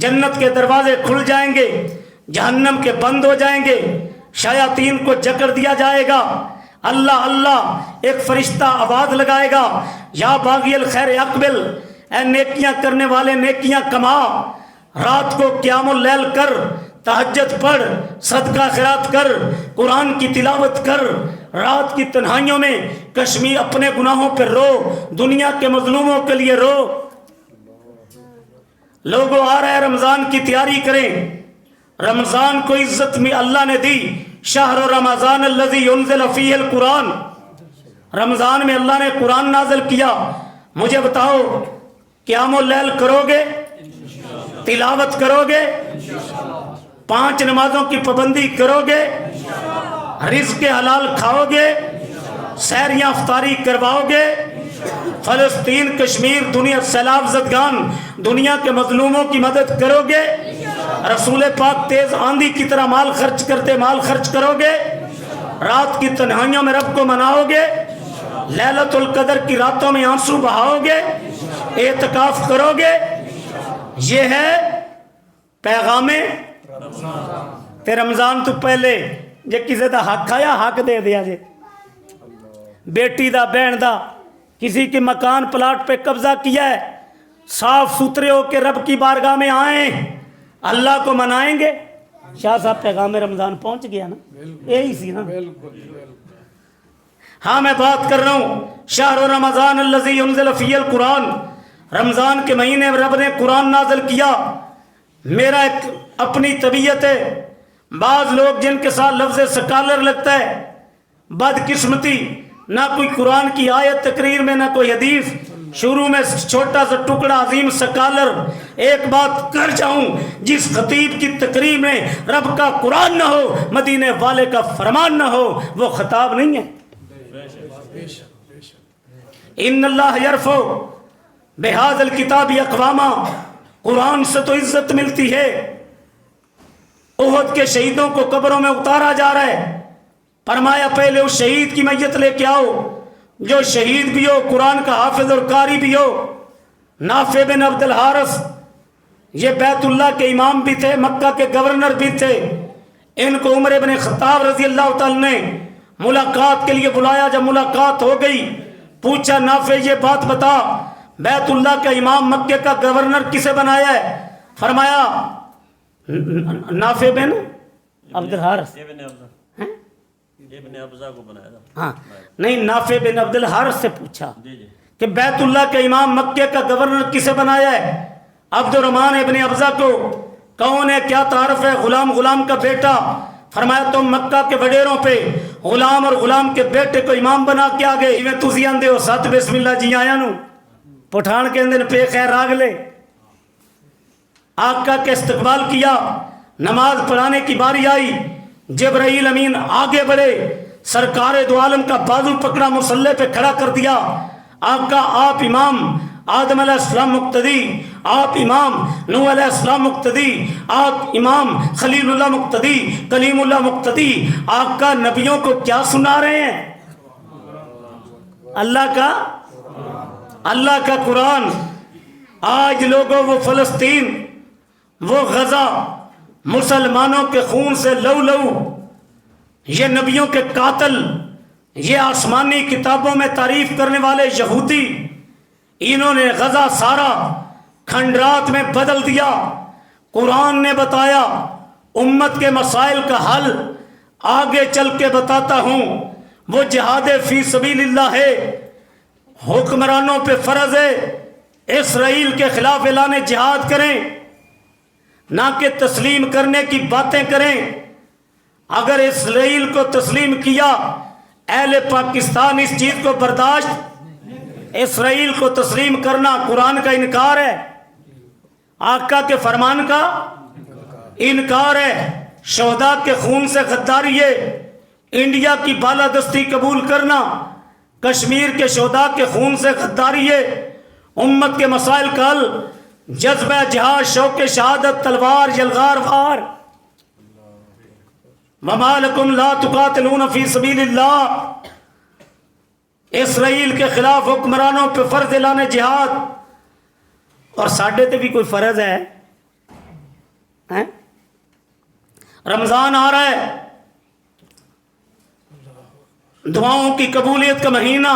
جنت کے دروازے کھل جائیں گے، جہنم کے بند ہو جائیں گے، شیاطین کو جکڑ دیا جائے گا۔ اللہ اللہ ایک فرشتہ آواز لگائے گا، یا باغی الخیر اقبل، اے نیکیاں کرنے والے نیکیاں کما، رات کو قیام اللیل کر، تہجد پڑھ، صدقہ خیرات کر، قرآن کی تلاوت کر، رات کی تنہائیوں میں کشمیر اپنے گناہوں پر رو، دنیا کے مظلوموں کے لیے رو۔ لوگوں آ رہے رمضان کی تیاری کریں۔ رمضان کو عزت میں اللہ نے دی، شہر رمضان الذی انزل فیہ القرآن، رمضان میں اللہ نے قرآن نازل کیا۔ مجھے بتاؤ قیام اللیل کرو گے؟ تلاوت کرو گے؟ 5 نمازوں کی پابندی کرو گے؟ رزق حلال کھاؤ گے؟ سحریاں افطاری کرواؤ گے؟ فلسطین، کشمیر، دنیا سیلاب زدگان، دنیا کے مظلوموں کی مدد کرو گے؟ رسول پاک تیز آندھی کی طرح مال خرچ کرتے مال خرچ کرو گے؟ رات کی تنہائیوں میں رب کو مناؤ گے؟ لیلۃ القدر کی راتوں میں آنسو بہاؤ گے؟ اعتکاف کرو گے؟ یہ ہے پیغام تے رمضان تو پہلے جے کسی دا حق آیا حق دے دیا جے، بیٹی دا بہن دا کسی کے مکان پلاٹ پہ قبضہ کیا ہے، صاف ستھرے ہو کے رب کی بارگاہ میں آئیں، اللہ کو منائیں گے۔ شاہ صاحب پیغام رمضان پہنچ گیا نا، یہی سی نا۔ ہاں میں بات کر رہا ہوں شہر رمضان الذی انزل فیہ القرآن، رمضان کے مہینے میں رب نے قرآن نازل کیا۔ میرا ایک اپنی طبیعت ہے، بعض لوگ جن کے ساتھ لفظ سکالر لگتا ہے، بدقسمتی، نہ کوئی قرآن کی آیت تقریر میں، نہ کوئی حدیث، شروع میں چھوٹا سا ٹکڑا عظیم سکالر۔ ایک بات کر جاؤں، جس خطیب کی تقریر میں رب کا قرآن نہ ہو، مدینے والے کا فرمان نہ ہو، وہ خطاب نہیں ہے۔ ان اللہ یرفع بہذا الکتاب اقواما، قرآن سے تو عزت ملتی ہے۔ احد کے شہیدوں کو قبروں میں اتارا جا رہا ہے، فرمایا پہلے اس شہید کی میت لے کے آؤ جو شہید بھی ہو، قرآن کا حافظ اور قاری بھی ہو۔ نافع بن عبد الحارث، یہ بیت اللہ کے امام بھی تھے، مکہ کے گورنر بھی تھے۔ ان کو عمر بن خطاب رضی اللہ تعالی نے ملاقات کے لیے بلایا۔ جب ملاقات ہو گئی، پوچھا نافع یہ بات بتا، بیت اللہ کا امام مکے کا گورنر کسے بنایا ہے؟ فرمایا نافع بن عبد الحارث، ہاں نہیں، نافع بن عبد الحارث سے پوچھا کہ بیت اللہ کے امام مکے کا گورنر کسے بنایا ہے؟ عبد الرحمن ابن ابزہ کو۔ کون ہے، کیا تعارف ہے؟ غلام کا بیٹا۔ فرمایا تم مکہ کے وڈیروں پہ غلام اور غلام کے بیٹے کو امام بنا کے آگے میں تسی آندے ہو سات بسم اللہ جی آیا نو پٹھان کے اندر پہ خیر آگ لے۔ آقا کے استقبال کیا، نماز پڑھانے کی باری آئی، جبرائیل امین آگے بڑھے، سرکار دو عالم کا بازو پکڑا، مصلی پہ کھڑا کر دیا۔ آقا آپ امام، آدم علیہ السلام مقتدی، آپ امام نوح علیہ السلام مقتدی، آپ امام خلیل اللہ مقتدی، کلیم اللہ مقتدی۔ آقا نبیوں کو کیا سنا رہے ہیں؟ اللہ کا قرآن۔ آج لوگوں وہ فلسطین، وہ غزہ، مسلمانوں کے خون سے لو لو، یہ نبیوں کے قاتل، یہ آسمانی کتابوں میں تعریف کرنے والے یہودی، انہوں نے غزہ سارا کھنڈرات میں بدل دیا۔ قرآن نے بتایا امت کے مسائل کا حل، آگے چل کے بتاتا ہوں۔ وہ جہاد فی سبیل اللہ ہے، حکمرانوں پہ فرض ہے اسرائیل کے خلاف اعلان جہاد کریں، نہ کہ تسلیم کرنے کی باتیں کریں۔ اگر اسرائیل کو تسلیم کیا، اہل پاکستان اس چیز کو برداشت، اسرائیل کو تسلیم کرنا قرآن کا انکار ہے، آقا کے فرمان کا انکار ہے، شہداء کے خون سے غداری ہے، انڈیا کی بالادستی قبول کرنا کشمیر کے شہداء کے خون سے غداری ہے، امت کے مسائل کا حل جذبہ جہاد، شوق شہادت، تلوار یلغار وار۔ وَمَا لَكُمْ لَا تُقَاتِلُونَ فِي سَبِيلِ اللَّهِ، اسرائیل کے خلاف حکمرانوں پہ فرض اعلان جہاد، اور ساڈے تے بھی کوئی فرض ہے؟ رمضان آ رہا ہے، دعاؤں کی قبولیت کا مہینہ،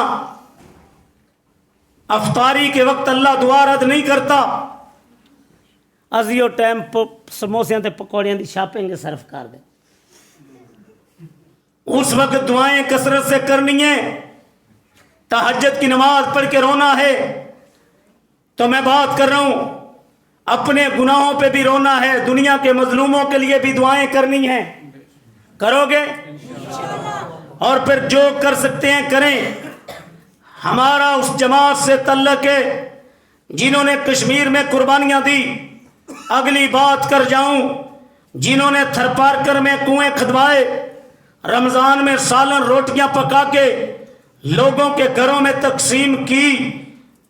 افطاری کے وقت اللہ دعا رد نہیں کرتا، ازیو ٹائم سموسیاں تے پکوڑیاں دی شاپنگ صرف کر دے، اس وقت دعائیں کثرت سے کرنی ہیں، تہجد کی نماز پڑھ کے رونا ہے، تو میں بات کر رہا ہوں اپنے گناہوں پہ بھی رونا ہے، دنیا کے مظلوموں کے لیے بھی دعائیں کرنی ہیں، کرو گے؟ اور پھر جو کر سکتے ہیں کریں۔ ہمارا اس جماعت سے تعلق ہے جنہوں نے کشمیر میں قربانیاں دی، اگلی بات کر جاؤں، جنہوں نے تھرپارکر میں کنویں کھدوائے، رمضان میں سالن روٹیاں پکا کے لوگوں کے گھروں میں تقسیم کی،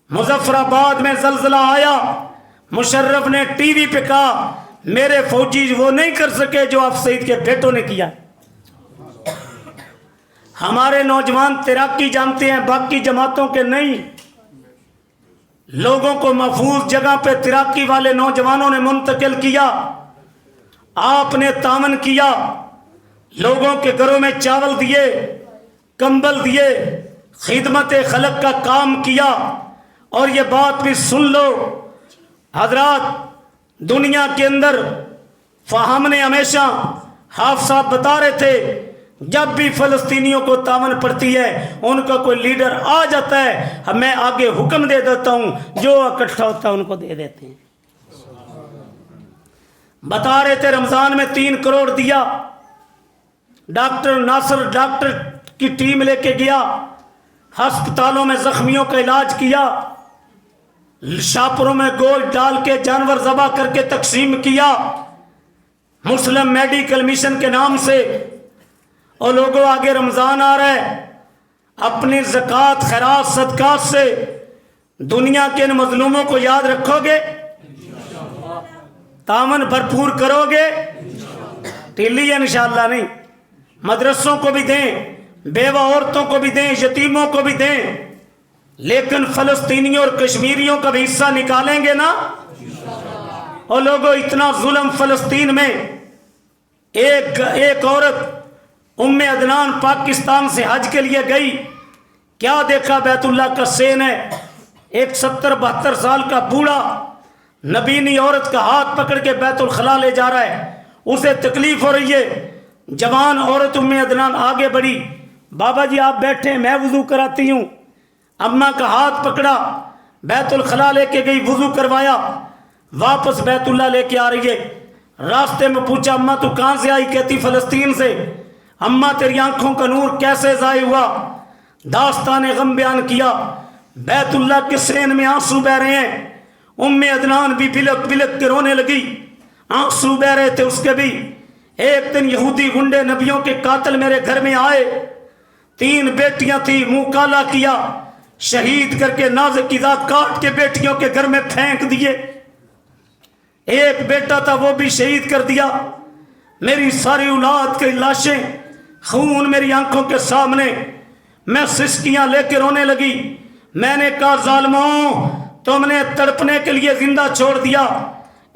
مظفر آباد میں زلزلہ آیا، مشرف نے ٹی وی پہ کہا میرے فوجی وہ نہیں کر سکے جو آپ سعید کے بیٹوں نے کیا۔ ہمارے نوجوان تیراکی جانتے ہیں، باقی جماعتوں کے نہیں، لوگوں کو محفوظ جگہ پہ تیراکی والے نوجوانوں نے منتقل کیا، آپ نے تعاون کیا، لوگوں کے گھروں میں چاول دیے، کمبل دیے، خدمت خلق کا کام کیا۔ اور یہ بات بھی سن لو حضرات، دنیا کے اندر ہم نے ہمیشہ، حافظ صاحب بتا رہے تھے، جب بھی فلسطینیوں کو تعاون پڑتی ہے ان کا کوئی لیڈر آ جاتا ہے، میں آگے حکم دے دیتا ہوں، جو اکٹھا ہوتا ہے ان کو دے دیتے ہیں۔ بتا رہے تھے رمضان میں 3 کروڑ دیا، ڈاکٹر ناصر ڈاکٹر کی ٹیم لے کے گیا، ہسپتالوں میں زخمیوں کا علاج کیا، شاپروں میں گوشت ڈال کے جانور ذبح کر کے تقسیم کیا، مسلم میڈیکل مشن کے نام سے۔ اور لوگوں آگے رمضان آ رہا ہے، اپنی زکوٰۃ خیرات صدقات سے دنیا کے ان مظلوموں کو یاد رکھو گے، تعاون بھرپور کرو گے، ٹیلی انشاءاللہ نہیں، مدرسوں کو بھی دیں، بیوہ عورتوں کو بھی دیں، یتیموں کو بھی دیں، لیکن فلسطینیوں اور کشمیریوں کا بھی حصہ نکالیں گے نا۔ اور لوگوں اتنا ظلم فلسطین میں، ایک عورت ام عدنان پاکستان سے حج کے لیے گئی، کیا دیکھا؟ بیت اللہ کا سین ہے، ایک 70-72 سال کا بوڑھا نبینی عورت کا ہاتھ پکڑ کے بیت الخلاء لے جا رہا ہے، اسے تکلیف ہو رہی ہے، جوان عورت ام عدنان آگے بڑھی، بابا جی آپ بیٹھیں میں وضو کراتی ہوں، اماں کا ہاتھ پکڑا، بیت الخلاء لے کے گئی، وضو کروایا، واپس بیت اللہ لے کے آ رہی ہے، راستے میں پوچھا اماں تو کہاں سے آئی؟ کہتی فلسطین سے۔ اماں تیری آنکھوں کا نور کیسے ضائع ہوا؟ داستان غم بیان کیا، بیت اللہ کے سین میں آنسو بہ رہے ہیں، ام عدنان بھی بلک بلک کے رونے لگی، آنسو بہ رہے تھے اس کے بھی۔ ایک دن یہودی گنڈے نبیوں کے قاتل میرے گھر میں آئے، 3 بیٹیاں تھی، منہ کالا کیا، شہید کر کے نازک اذا کاٹ کے بیٹیوں کے گھر میں پھینک دیے، ایک بیٹا تھا وہ بھی شہید کر دیا، میری ساری اولاد کی لاشیں، خون میری آنکھوں کے سامنے، میں سسکیاں لے کے رونے لگی، میں نے کہا ظالموں تم نے تڑپنے کے لیے زندہ چھوڑ دیا۔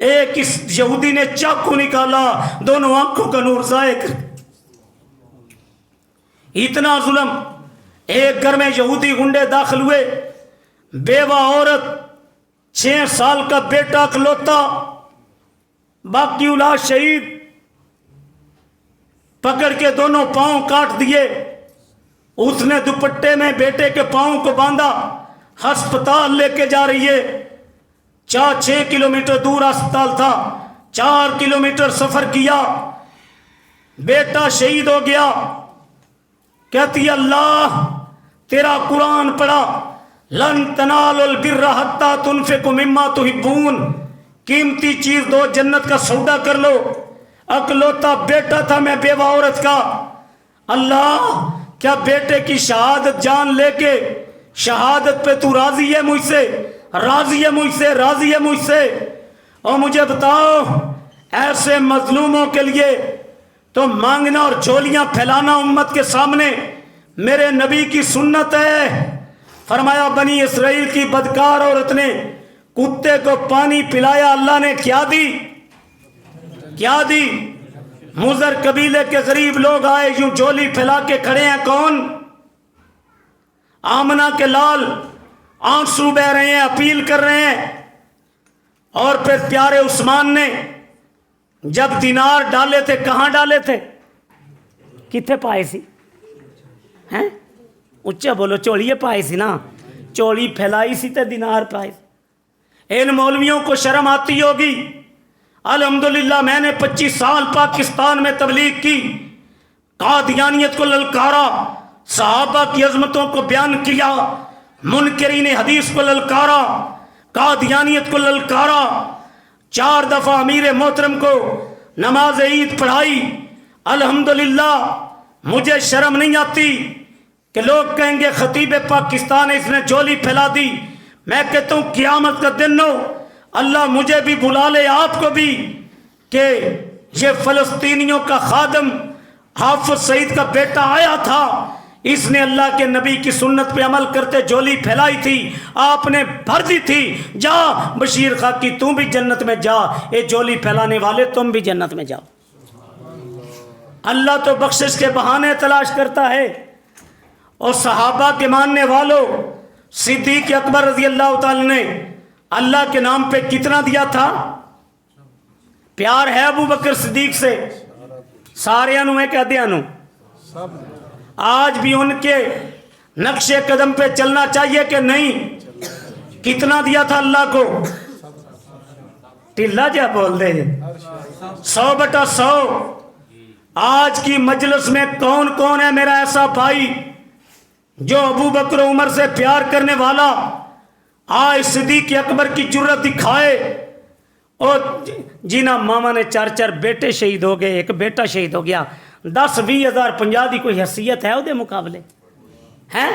ایک اس یہودی نے چاقو نکالا، دونوں آنکھوں کا نور ضائع کر، اتنا ظلم۔ ایک گھر میں یہودی گنڈے داخل ہوئے، بیوہ عورت، 6 سال کا بیٹا اکلوتا، باقی اولاد شہید، پکڑ کے دونوں پاؤں کاٹ دیے، اس نے دوپٹے میں بیٹے کے پاؤں کو باندھا، ہسپتال لے کے جا رہی ہے، 6 کلومیٹر دور ہسپتال تھا، 4 کلومیٹر سفر کیا، بیٹا شہید ہو گیا، کہتی اللہ تیرا قرآن پڑھا، لن تنالوا البر حتی تنفقوا مما تحبون، قیمتی چیز دو، جنت کا سودا کر لو۔ اکلوتا بیٹا تھا میں بیوہ عورت کا، اللہ کیا بیٹے کی شہادت جان لے کے شہادت پہ تو راضی ہے مجھ سے، راضی ہے مجھ سے، راضی ہے مجھ سے؟ اور مجھے بتاؤ ایسے مظلوموں کے لیے تو مانگنا اور جھولیاں پھیلانا امت کے سامنے میرے نبی کی سنت ہے۔ فرمایا بنی اسرائیل کی بدکار عورت نے کتے کو پانی پلایا، اللہ نے کیا دی؟ کیا دی؟ مضر قبیلے کے غریب لوگ آئے یوں جھولی پھیلا کے کھڑے ہیں، کون؟ آمنہ کے لال آنسو بہ رہے ہیں، اپیل کر رہے ہیں۔ اور پھر پیارے عثمان نے جب دینار ڈالے تھے، کہاں ڈالے تھے؟ کتنے پائے سی ہیں؟ اچھا بولو، چوڑیے پائے سی نا، چوڑی پھیلائی سی تے دینار پائے سی۔ ان مولویوں کو شرم آتی ہوگی۔ الحمدللہ میں نے 25 سال پاکستان میں تبلیغ کی، قادیانیت کو للکارا، صحابہ کی عظمتوں کو بیان کیا، منکرین حدیث کو للکارا، قادیانیت کو للکارا، 4 دفعہ امیر محترم کو نماز عید پڑھائی۔ الحمدللہ مجھے شرم نہیں آتی کہ لوگ کہیں گے خطیب پاکستان ہے، اس نے جھولی پھیلا دی۔ میں کہتا ہوں قیامت کا دن ہو، اللہ مجھے بھی بلا لے، آپ کو بھی، کہ یہ فلسطینیوں کا خادم حافظ سعید کا بیٹا آیا تھا، اس نے اللہ کے نبی کی سنت پہ عمل کرتے جھولی پھیلائی تھی، آپ نے بھر دی تھی۔ جا بشیر خاکی تم بھی جنت میں جا، اے جھولی پھیلانے والے تم بھی جنت میں جاؤ۔ اللہ تو بخشش کے بہانے تلاش کرتا ہے۔ اور صحابہ کے ماننے والوں، صدیق اکبر رضی اللہ تعالی نے اللہ کے نام پہ کتنا دیا تھا؟ پیار ہے ابو بکر صدیق سے؟ سارے انو ہے کہ دیا انو؟ آج بھی ان کے نقش قدم پہ چلنا چاہیے کہ نہیں؟ کتنا دیا تھا اللہ کو؟ ٹلا جا بول دے 100/100۔ آج کی مجلس میں کون کون ہے میرا ایسا بھائی جو ابو بکر و عمر سے پیار کرنے والا؟ آج صدیق اکبر کی جرت دکھائے۔ اور جینا ماما نے 4 بیٹے شہید ہو گئے، ایک بیٹا شہید ہو گیا، 10-20 ہزار 50 دی کوئی حیثیت ہے وہ دے مقابلے ہیں؟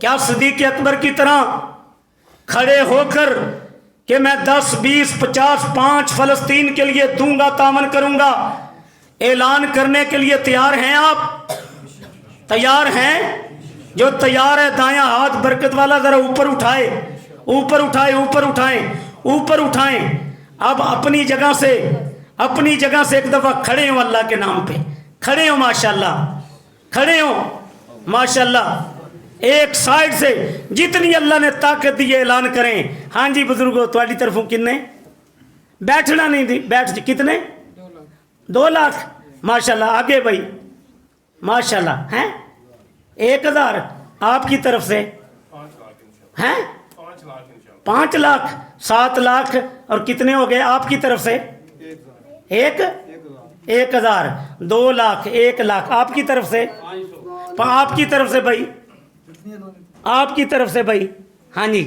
کیا صدیق اکبر کی طرح کھڑے ہو کر کہ میں 10 20 50 5 فلسطین کے لیے دوں گا، تعاون کروں گا، اعلان کرنے کے لیے تیار ہیں؟ آپ تیار ہیں؟ جو تیار ہے دایاں ہاتھ برکت والا ذرا اوپر اٹھائے، اوپر اٹھائے، اوپر اٹھائیں، اوپر اٹھائیں۔ اب اپنی جگہ سے ایک دفعہ کھڑے ہوں، اللہ کے نام پہ کھڑے ہوں، ماشاءاللہ کھڑے ہوں، ماشاءاللہ۔ ایک سائیڈ سے جتنی اللہ نے طاقت دی اعلان کریں۔ ہاں جی بزرگوں، تھوڑی طرفوں کنے بیٹھنا نہیں دی، بیٹھ جی، کتنے؟ 2 لاکھ، ماشاءاللہ۔ آگے بھائی ماشاءاللہ ہیں 1000 آپ کی طرف سے ہیں 5 لاکھ 7 لاکھ، اور کتنے ہو گئے آپ کی طرف سے؟ 1000 2 لاکھ 1 لاکھ آپ کی طرف سے، آپ کی طرف سے بھائی، آپ کی طرف سے بھائی، ہاں جی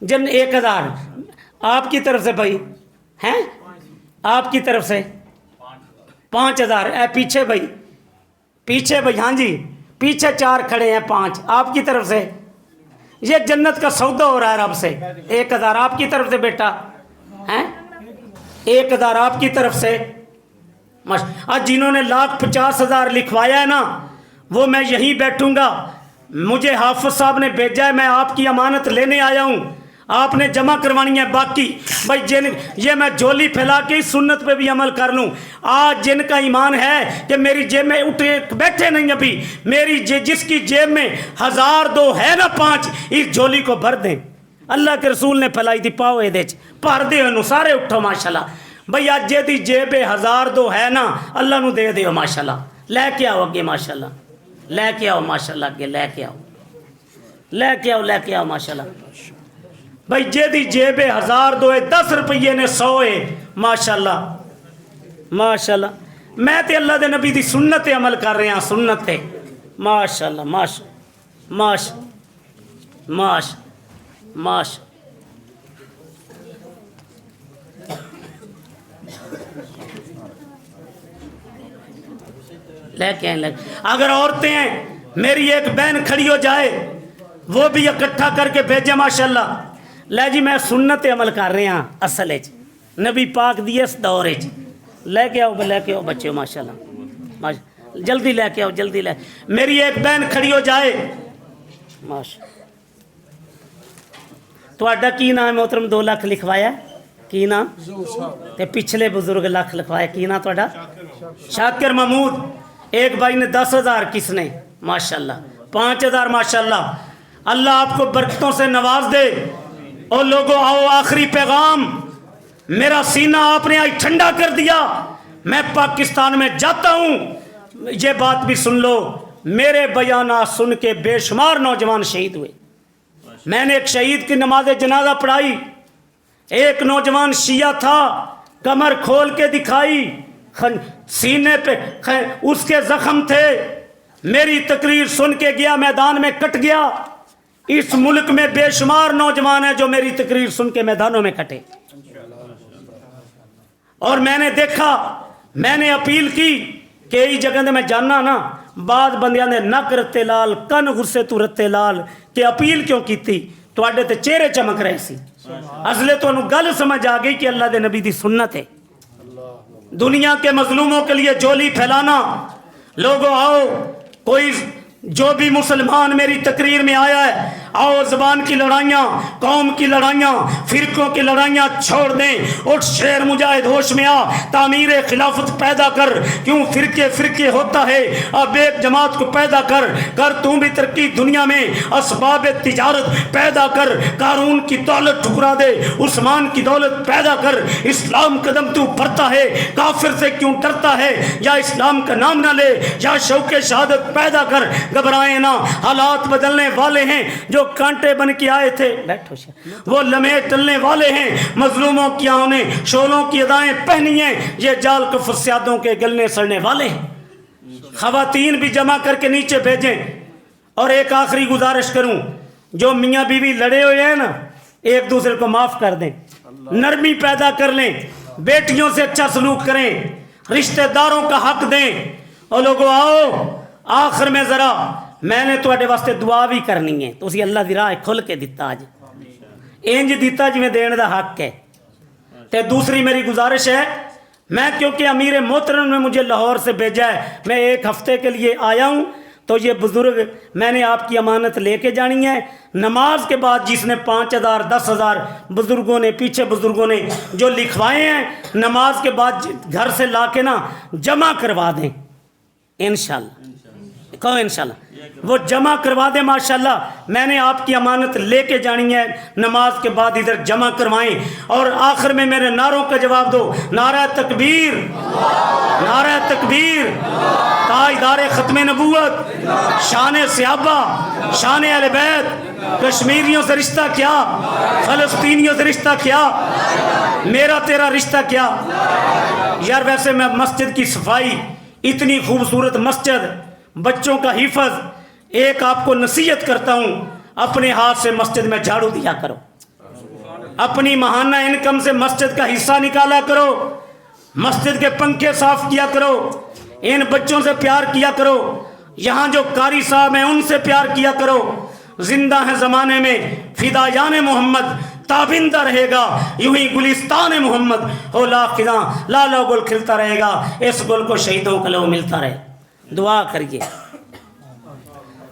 جن 1000 آپ کی طرف سے بھائی ہیں، آپ کی طرف سے 5000، اے پیچھے بھائی، پیچھے بھائی، ہاں جی پیچھے 4 کھڑے ہیں، 5 آپ کی طرف سے۔ یہ جنت کا سودا ہو رہا ہے رب سے۔ 1000 آپ کی طرف سے بیٹا ہیں، 1000 آپ کی طرف سے۔ آج جنہوں نے 1,50,000 لکھوایا ہے نا، وہ میں یہیں بیٹھوں گا، مجھے حافظ صاحب نے بھیجا ہے، میں آپ کی امانت لینے آیا ہوں، آپ نے جمع کروانی ہے۔ باقی بھائی یہ میں جھولی پھیلا کے سنت پہ بھی عمل کر لوں۔ آج جن کا ایمان ہے کہ میری جیب میں اٹھے بیٹھے نہیں، ابھی میری جس کی جیب میں 1000 2 ہے نا 5، اس جھولی کو بھر دیں۔ اللہ کے رسول نے پھیلائی تھی، پاؤ یہ بھر دے انہوں، سارے اٹھو ماشاءاللہ۔ بھئی آج جے دی جیب 1000 2 ہے نا، اللہ نو دے دیو ماشاءاللہ، لے کے آؤ اگے ماشاءاللہ، لے کے آؤ ماشاءاللہ، اگے لے کے آؤ، لے کے آؤ، لے کے آؤ ماشاءاللہ۔ بھائی جے دی جیب 1000 2 ہے، 10 روپیے نے 100 ہے، ماشاءاللہ ماشاءاللہ۔ میں تے اللہ دے نبی دی سنت تے عمل کر رہے ہیں سنت تے ماشاءاللہ ماش لے کے آئیں اگر عورتیں ہیں میری ایک بہن کھڑی ہو جائے وہ بھی اکٹھا کر کے بھیجے ماشاءاللہ لے جی میں سنت عمل کر رہے ہیں اصل ہے نبی پاک دی اس دور ہے لے کے آؤ بچے ماشاءاللہ جلدی لے کے آؤ جلدی لے میری ایک بہن کھڑی ہو جائے ماشاءاللہ تہاڈا کی نام ہے محترم 2 لاکھ لکھوایا کی نام تے پچھلے بزرگ لاکھ لکھوایا کی نام تہاڈا شاکر محمود ایک بھائی نے 10,000 کس نے ماشاءاللہ 5,000 ماشاءاللہ اللہ آپ کو برکتوں سے نواز دے اور لوگوں آؤ آخری پیغام میرا سینہ آپ نے آج ٹھنڈا کر دیا میں پاکستان میں جاتا ہوں یہ بات بھی سن لو میرے بیانات سن کے بے شمار نوجوان شہید ہوئے میں نے ایک شہید کی نماز جنازہ پڑھائی ایک نوجوان شیعہ تھا کمر کھول کے دکھائی سینے پہ اس کے زخم تھے میری تقریر سن کے گیا میدان میں کٹ گیا اس ملک میں بے شمار نوجوان ہیں جو میری تقریر سن کے میدانوں میں کٹے اور میں نے دیکھا میں نے اپیل کی کہ ای جگہ دے میں جاننا نا بعد بندیاں نے نک رتے لال کن غصے تو رتے لال کہ اپیل کیوں کیتی تواڈے تے چہرے چمک رہے سی اصلے تو انہوں گل سمجھ آ گئی کہ اللہ دے نبی دی سنت ہے دنیا کے مظلوموں کے لیے جولی پھیلانا لوگوں آؤ کوئی جو بھی مسلمان میری تقریر میں آیا ہے آؤ زبان کی لڑائیاں قوم کی لڑائیاں فرقوں کی لڑائیاں چھوڑ دیں اٹھ شیر مجاہد ہوش میں آ تعمیر خلافت پیدا کر کیوں فرقے ہوتا ہے اب ایک جماعت کو پیدا کر تم بھی ترقی دنیا میں اسباب تجارت پیدا کر قارون کی دولت ٹھکرا دے عثمان کی دولت پیدا کر اسلام قدم تو بڑھتا ہے کافر سے کیوں ڈرتا ہے یا اسلام کا نام نہ لے یا شوق شہادت پیدا کر گھبرائیں نہ حالات بدلنے والے ہیں جو کانٹے بن کے آئے تھے بیٹھو وہ لمحے ٹلنے والے ہیں مظلوموں کی آنکھوں نے شولوں کی ادائیں پہنی ہیں یہ جال کفر سیادوں کے گلنے سڑنے والے ہیں خواتین بھی جمع کر کے نیچے بھیجیں اور ایک آخری گزارش کروں جو میاں بیوی لڑے ہوئے ہیں نا ایک دوسرے کو معاف کر دیں نرمی پیدا کر لیں بیٹیوں سے اچھا سلوک کریں رشتہ داروں کا حق دیں اور لوگوں آؤ آخر میں ذرا میں نے تواڈے واسطے دعا بھی کرنی ہے تو اسی اللہ دی راہ کھل کے دیتا آج انج دیتا جی میں دین دا حق ہے تے دوسری میری گزارش ہے میں کیونکہ امیر محترم نے مجھے لاہور سے بھیجا ہے میں 1 ہفتے کے لیے آیا ہوں تو یہ بزرگ میں نے آپ کی امانت لے کے جانی ہے نماز کے بعد جس نے 5,000 10,000 بزرگوں نے پیچھے بزرگوں نے جو لکھوائے ہیں نماز کے بعد گھر سے لا کے نا جمع کروا دیں انشاءاللہ کہو انشاءاللہ وہ جمع کروا دیں ماشاءاللہ میں نے آپ کی امانت لے کے جانی ہے نماز کے بعد ادھر جمع کروائیں اور آخر میں میرے نعروں کا جواب دو نعرہ تکبیر نعرہ تکبیر تاجدار ختم نبوت شان صحابہ شان اہل بیت کشمیریوں سے رشتہ کیا فلسطینیوں سے رشتہ کیا میرا تیرا رشتہ کیا یار ویسے میں مسجد کی صفائی اتنی خوبصورت مسجد بچوں کا حفظ ایک آپ کو نصیحت کرتا ہوں اپنے ہاتھ سے مسجد میں جھاڑو دیا کرو اپنی ماہانہ انکم سے مسجد کا حصہ نکالا کرو مسجد کے پنکھے صاف کیا کرو ان بچوں سے پیار کیا کرو یہاں جو قاری صاحب ہیں ان سے پیار کیا کرو زندہ ہیں زمانے میں فدایان محمد تابندہ رہے گا یوں ہی گلستان محمد ہو لا خزاں لالا گل کھلتا رہے گا اس گل کو شہیدوں کا لو ملتا رہے دعا کریے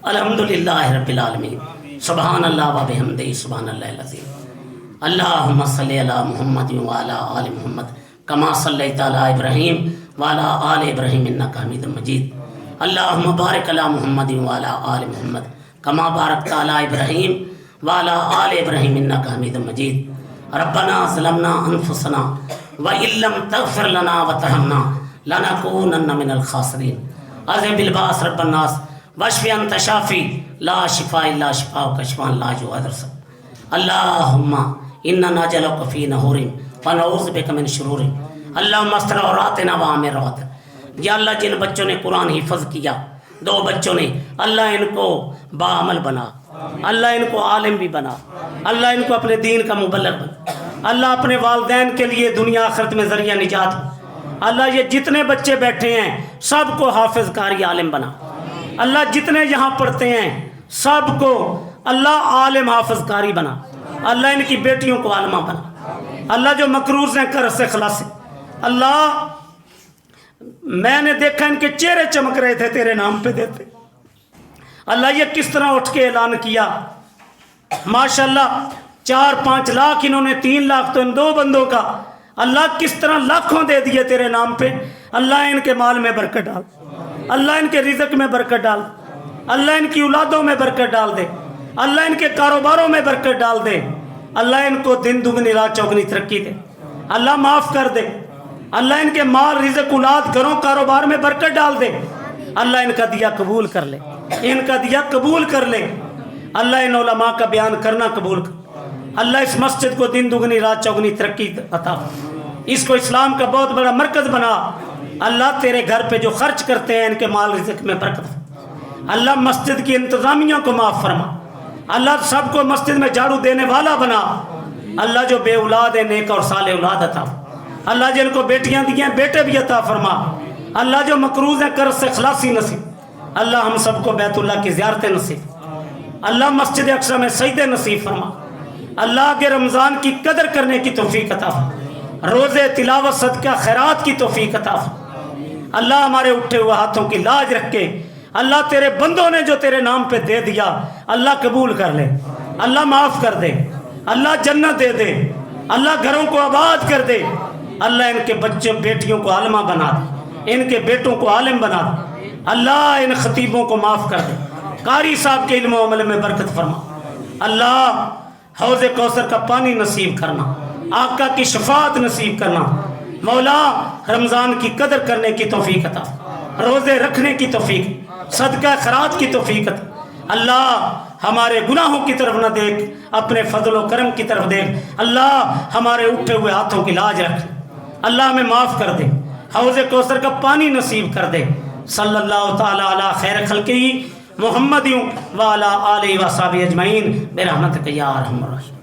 الحمدللہ رب العالمین سبحان اللہ و بحمدہ سبحان اللہ العظیم اللہم صلی علی محمد وعلی آل محمد کما صلیت علی ابراہیم وعلی آل ابراہیم انک حمید مجید اللہم بارک علی محمد وعلی آل محمد کما بارکت علی ابراہیم وعلی آل ابراہیم انک حمید مجید ربنا ظلمنا انفسنا وإن لم تغفر لنا وترحمنا لنکونن من الخاسرین اذهب الباس رب الناس واشف انت شافی لا شفاء الا شفاءک شفاء لا یغادر سقما اللهم انا نجعلک فی نحور ونعوذ بک من شرور اللهم استر عوراتنا وآمن رواتنا یا اللہ جن بچوں نے قرآن حفظ کیا، 2 بچوں نے، اللہ ان کو باعمل بنا، اللہ ان کو عالم بھی بنا، اللہ ان کو اپنے دین کا مبلغ بنا، اللہ اپنے والدین کے لیے دنیا آخرت میں ذریعہ نجات، اللہ یہ جتنے بچے بیٹھے ہیں سب کو حافظ قاری عالم بنا، اللہ جتنے یہاں پڑھتے ہیں سب کو اللہ عالم حافظ قاری بنا، اللہ ان کی بیٹیوں کو عالمہ بنا، اللہ جو مقروض ہیں قرض سے خلاص، اللہ میں نے دیکھا ان کے چہرے چمک رہے تھے تیرے نام پہ دیتے، اللہ یہ کس طرح اٹھ کے اعلان کیا، ماشاءاللہ 4-5 لاکھ انہوں نے، 3 لاکھ تو ان 2 بندوں کا، اللہ کس طرح لاکھوں دے دیے تیرے نام پہ، اللہ ان کے مال میں برکت ڈال، اللہ ان کے رزق میں برکت ڈال، اللہ ان کی اولادوں میں برکت ڈال دے، اللہ ان کے کاروباروں میں برکت ڈال دے، اللہ ان کو دن دگنی رات چوگنی ترقی دے، اللہ معاف کر دے، اللہ ان کے مال رزق اولاد گھروں کاروبار میں برکت ڈال دے، اللہ ان کا دیا قبول کر لے، ان کا دیا قبول کر لے، اللہ ان علماء کا بیان کرنا قبول کر، اللہ اس مسجد کو دن دگنی رات چوگنی ترقی عطا، اس کو اسلام کا بہت بڑا مرکز بنا، اللہ تیرے گھر پہ جو خرچ کرتے ہیں ان کے مال رزق میں برکت، اللہ مسجد کی انتظامیہ کو معاف فرما، اللہ سب کو مسجد میں جھاڑو دینے والا بنا، اللہ جو بے اولاد ہے نیک اور صالح اولاد عطا، اللہ جن کو بیٹیاں دی ہیں بیٹے بھی عطا فرما، اللہ جو مقروض ہیں قرض سے خلاصی نصیب، اللہ ہم سب کو بیت اللہ کی زیارت نصیب، اللہ مسجد اقصی میں سجدے نصیب فرما، اللہ کے رمضان کی قدر کرنے کی توفیق عطا فرما، روزے تلاوت صدقہ خیرات کی توفیق عطا فرما، اللہ ہمارے اٹھے ہوئے ہاتھوں کی لاج رکھ کے، اللہ تیرے بندوں نے جو تیرے نام پہ دے دیا اللہ قبول کر لے، اللہ معاف کر دے، اللہ جنت دے دے، اللہ گھروں کو آباد کر دے، اللہ ان کے بچوں بیٹیوں کو عالمہ بنا دے، ان کے بیٹوں کو عالم بنا دے، اللہ ان خطیبوں کو معاف کر دے، قاری صاحب کے علم و عمل میں برکت فرما، اللہ حوض کوثر کا پانی نصیب کرنا، آقا کی شفاعت نصیب کرنا، مولا رمضان کی قدر کرنے کی توفیق عطا، روزے رکھنے کی توفیق، صدقہ خیرات کی توفیق عطا، اللہ ہمارے گناہوں کی طرف نہ دیکھ، اپنے فضل و کرم کی طرف دیکھ، اللہ ہمارے اٹھے ہوئے ہاتھوں کی لاج رکھ، اللہ ہمیں معاف کر دے، حوض کوثر کا پانی نصیب کر دے، صلی اللہ تعالی علی خیر خلقہ محمد وعلی آلہ وصحبہ اجمعین برحمتک یا ارحم الراحمین۔